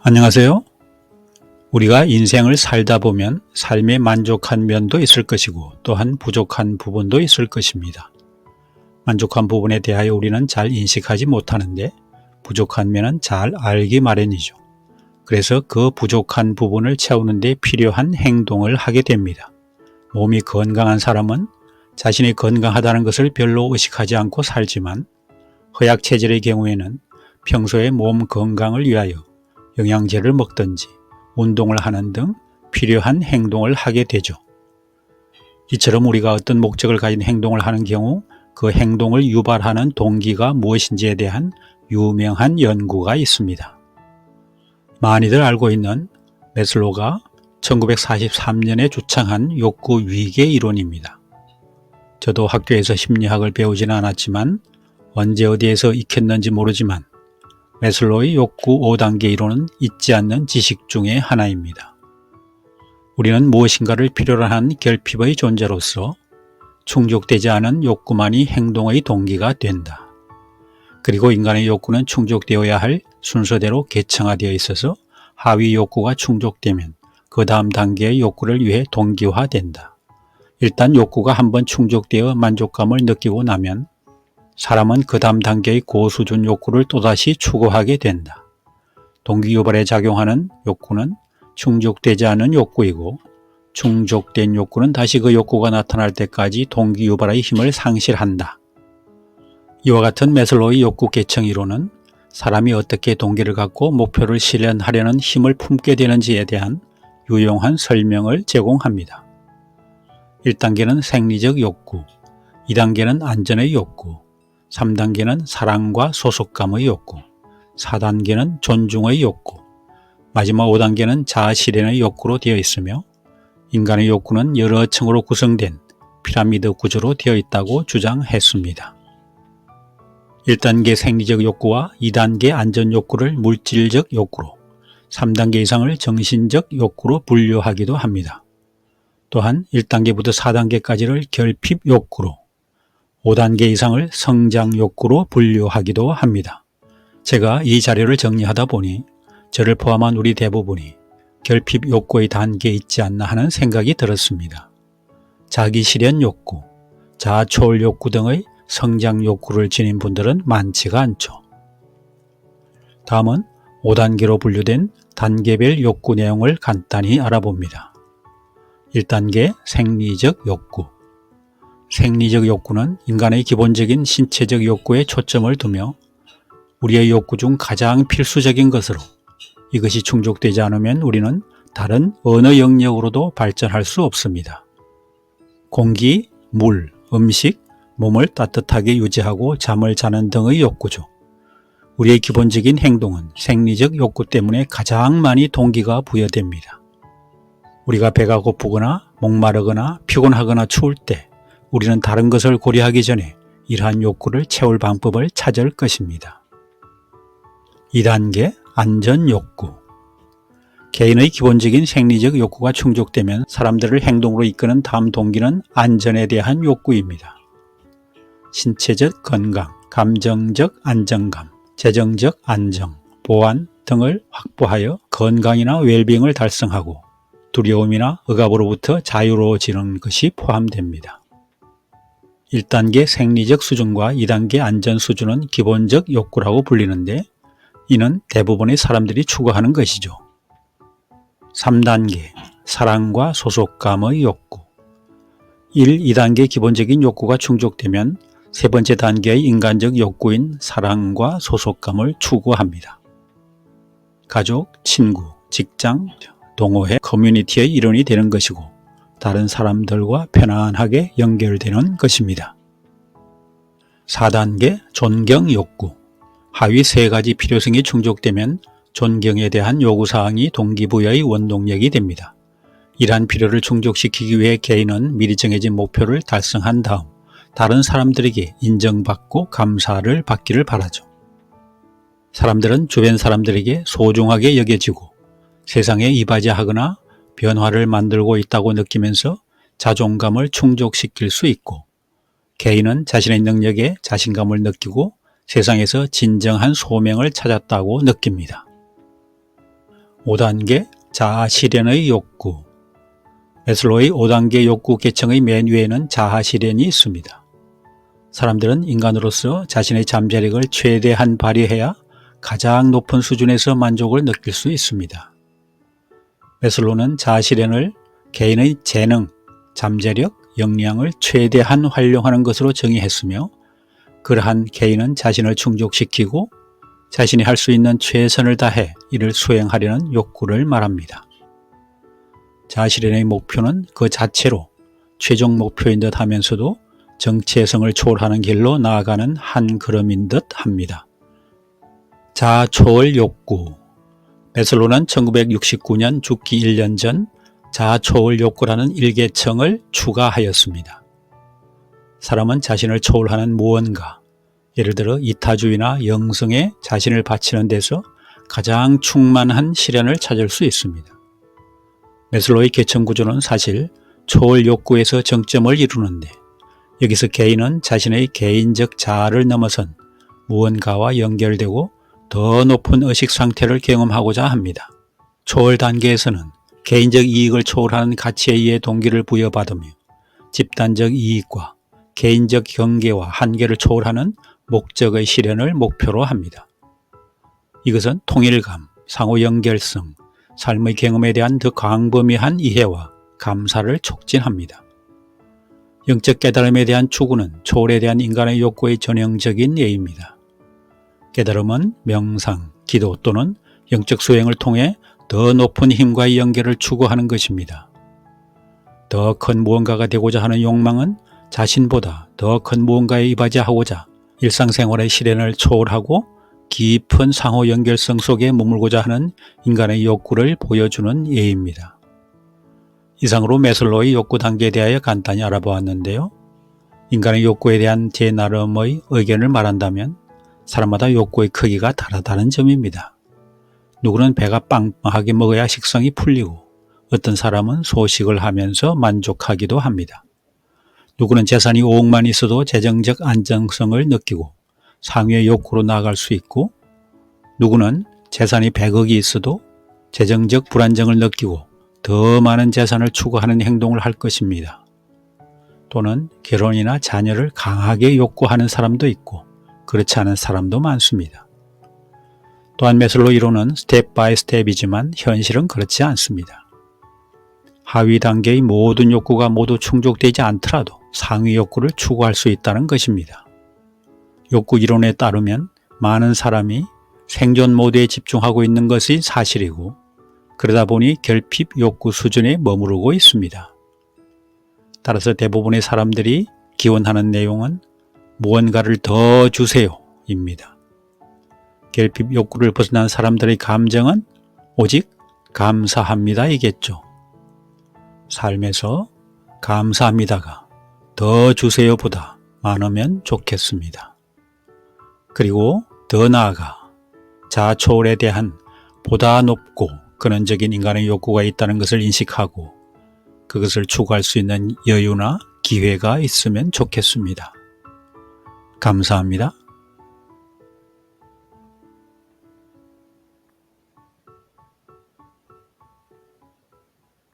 안녕하세요. 우리가 인생을 살다 보면 삶에 만족한 면도 있을 것이고 또한 부족한 부분도 있을 것입니다. 만족한 부분에 대하여 우리는 잘 인식하지 못하는데 부족한 면은 잘 알기 마련이죠. 그래서 그 부족한 부분을 채우는 데 필요한 행동을 하게 됩니다. 몸이 건강한 사람은 자신이 건강하다는 것을 별로 의식하지 않고 살지만 허약체질의 경우에는 평소에 몸 건강을 위하여 영양제를 먹든지 운동을 하는 등 필요한 행동을 하게 되죠. 이처럼 우리가 어떤 목적을 가진 행동을 하는 경우 그 행동을 유발하는 동기가 무엇인지에 대한 유명한 연구가 있습니다. 많이들 알고 있는 매슬로우가 1943년에 주창한 욕구 위계 이론입니다. 저도 학교에서 심리학을 배우지는 않았지만 언제 어디에서 익혔는지 모르지만 매슬로우의 욕구 5단계 이론은 잊지 않는 지식 중의 하나입니다. 우리는 무엇인가를 필요로 한 결핍의 존재로서 충족되지 않은 욕구만이 행동의 동기가 된다. 그리고 인간의 욕구는 충족되어야 할 순서대로 계층화되어 있어서 하위 욕구가 충족되면 그 다음 단계의 욕구를 위해 동기화된다. 일단 욕구가 한번 충족되어 만족감을 느끼고 나면 사람은 그 다음 단계의 고수준 욕구를 또다시 추구하게 된다. 동기유발에 작용하는 욕구는 충족되지 않은 욕구이고 충족된 욕구는 다시 그 욕구가 나타날 때까지 동기유발의 힘을 상실한다. 이와 같은 매슬로우의 욕구 계층 이론은 사람이 어떻게 동기를 갖고 목표를 실현하려는 힘을 품게 되는지에 대한 유용한 설명을 제공합니다. 1단계는 생리적 욕구, 2단계는 안전의 욕구, 3단계는 사랑과 소속감의 욕구, 4단계는 존중의 욕구, 마지막 5단계는 자아실현의 욕구로 되어 있으며 인간의 욕구는 여러 층으로 구성된 피라미드 구조로 되어 있다고 주장했습니다. 1단계 생리적 욕구와 2단계 안전 욕구를 물질적 욕구로, 3단계 이상을 정신적 욕구로 분류하기도 합니다. 또한 1단계부터 4단계까지를 결핍 욕구로, 5단계 이상을 성장 욕구로 분류하기도 합니다. 제가 이 자료를 정리하다 보니 저를 포함한 우리 대부분이 결핍 욕구의 단계에 있지 않나 하는 생각이 들었습니다. 자기실현 욕구, 자아초월 욕구 등의 성장 욕구를 지닌 분들은 많지가 않죠. 다음은 5단계로 분류된 단계별 욕구 내용을 간단히 알아봅니다. 1단계 생리적 욕구. 생리적 욕구는 인간의 기본적인 신체적 욕구에 초점을 두며 우리의 욕구 중 가장 필수적인 것으로 이것이 충족되지 않으면 우리는 다른 어느 영역으로도 발전할 수 없습니다. 공기, 물, 음식, 몸을 따뜻하게 유지하고 잠을 자는 등의 욕구죠. 우리의 기본적인 행동은 생리적 욕구 때문에 가장 많이 동기가 부여됩니다. 우리가 배가 고프거나 목마르거나 피곤하거나 추울 때 우리는 다른 것을 고려하기 전에 이러한 욕구를 채울 방법을 찾을 것입니다. 2단계 안전 욕구. 개인의 기본적인 생리적 욕구가 충족되면 사람들을 행동으로 이끄는 다음 동기는 안전에 대한 욕구입니다. 신체적 건강, 감정적 안정감, 재정적 안정, 보안 등을 확보하여 건강이나 웰빙을 달성하고 두려움이나 억압으로부터 자유로워지는 것이 포함됩니다. 1단계 생리적 수준과 2단계 안전 수준은 기본적 욕구라고 불리는데 이는 대부분의 사람들이 추구하는 것이죠. 3단계 사랑과 소속감의 욕구. 1, 2단계 기본적인 욕구가 충족되면 세 번째 단계의 인간적 욕구인 사랑과 소속감을 추구합니다. 가족, 친구, 직장, 동호회, 커뮤니티의 일원이 되는 것이고 다른 사람들과 편안하게 연결되는 것입니다. 4단계 존경 욕구. 하위 세 가지 필요성이 충족되면 존경에 대한 요구사항이 동기부여의 원동력이 됩니다. 이러한 필요를 충족시키기 위해 개인은 미리 정해진 목표를 달성한 다음 다른 사람들에게 인정받고 감사를 받기를 바라죠. 사람들은 주변 사람들에게 소중하게 여겨지고 세상에 이바지하거나 변화를 만들고 있다고 느끼면서 자존감을 충족시킬 수 있고 개인은 자신의 능력에 자신감을 느끼고 세상에서 진정한 소명을 찾았다고 느낍니다. 5단계 자아 실현의 욕구. 매슬로우의 5단계 욕구 계층의 맨 위에는 자아 실현이 있습니다. 사람들은 인간으로서 자신의 잠재력을 최대한 발휘해야 가장 높은 수준에서 만족을 느낄 수 있습니다. 매슬로우는 자아 실현을 개인의 재능, 잠재력, 역량을 최대한 활용하는 것으로 정의했으며, 그러한 개인은 자신을 충족시키고 자신이 할 수 있는 최선을 다해 이를 수행하려는 욕구를 말합니다. 자아 실현의 목표는 그 자체로 최종 목표인 듯 하면서도 정체성을 초월하는 길로 나아가는 한 걸음인 듯 합니다. 자아 초월 욕구. 매슬로우는 1969년 죽기 1년 전 자아 초월 욕구라는 일계층을 추가하였습니다. 사람은 자신을 초월하는 무언가, 예를 들어 이타주의나 영성에 자신을 바치는 데서 가장 충만한 실현을 찾을 수 있습니다. 매슬로우의 계층 구조는 사실 초월 욕구에서 정점을 이루는데, 여기서 개인은 자신의 개인적 자아를 넘어선 무언가와 연결되고 더 높은 의식 상태를 경험하고자 합니다. 초월 단계에서는 개인적 이익을 초월하는 가치에 의해 동기를 부여받으며 집단적 이익과 개인적 경계와 한계를 초월하는 목적의 실현을 목표로 합니다. 이것은 통일감, 상호 연결성, 삶의 경험에 대한 더 광범위한 이해와 감사를 촉진합니다. 영적 깨달음에 대한 추구는 초월에 대한 인간의 욕구의 전형적인 예입니다. 깨달음은 명상, 기도 또는 영적 수행을 통해 더 높은 힘과의 연결을 추구하는 것입니다. 더 큰 무언가가 되고자 하는 욕망은 자신보다 더 큰 무언가에 이바지하고자 일상생활의 실현을 초월하고 깊은 상호 연결성 속에 머물고자 하는 인간의 욕구를 보여주는 예입니다. 이상으로 매슬로우의 욕구 단계에 대하여 간단히 알아보았는데요. 인간의 욕구에 대한 제 나름의 의견을 말한다면 사람마다 욕구의 크기가 다르다는 점입니다. 누구는 배가 빵빵하게 먹어야 식성이 풀리고, 어떤 사람은 소식을 하면서 만족하기도 합니다. 누구는 재산이 5억만 있어도 재정적 안정성을 느끼고 상위의 욕구로 나아갈 수 있고, 누구는 재산이 100억이 있어도 재정적 불안정을 느끼고 더 많은 재산을 추구하는 행동을 할 것입니다. 또는 결혼이나 자녀를 강하게 욕구하는 사람도 있고 그렇지 않은 사람도 많습니다. 또한 매슬로우 이론은 스텝 바이 스텝이지만 현실은 그렇지 않습니다. 하위 단계의 모든 욕구가 모두 충족되지 않더라도 상위 욕구를 추구할 수 있다는 것입니다. 욕구 이론에 따르면 많은 사람이 생존 모드에 집중하고 있는 것이 사실이고, 그러다 보니 결핍 욕구 수준에 머무르고 있습니다. 따라서 대부분의 사람들이 기원하는 내용은 무언가를 더 주세요 입니다. 결핍 욕구를 벗어난 사람들의 감정은 오직 감사합니다 이겠죠. 삶에서 감사합니다가 더 주세요보다 많으면 좋겠습니다. 그리고 더 나아가 자아 초월에 대한 보다 높고 근원적인 인간의 욕구가 있다는 것을 인식하고 그것을 추구할 수 있는 여유나 기회가 있으면 좋겠습니다. 감사합니다.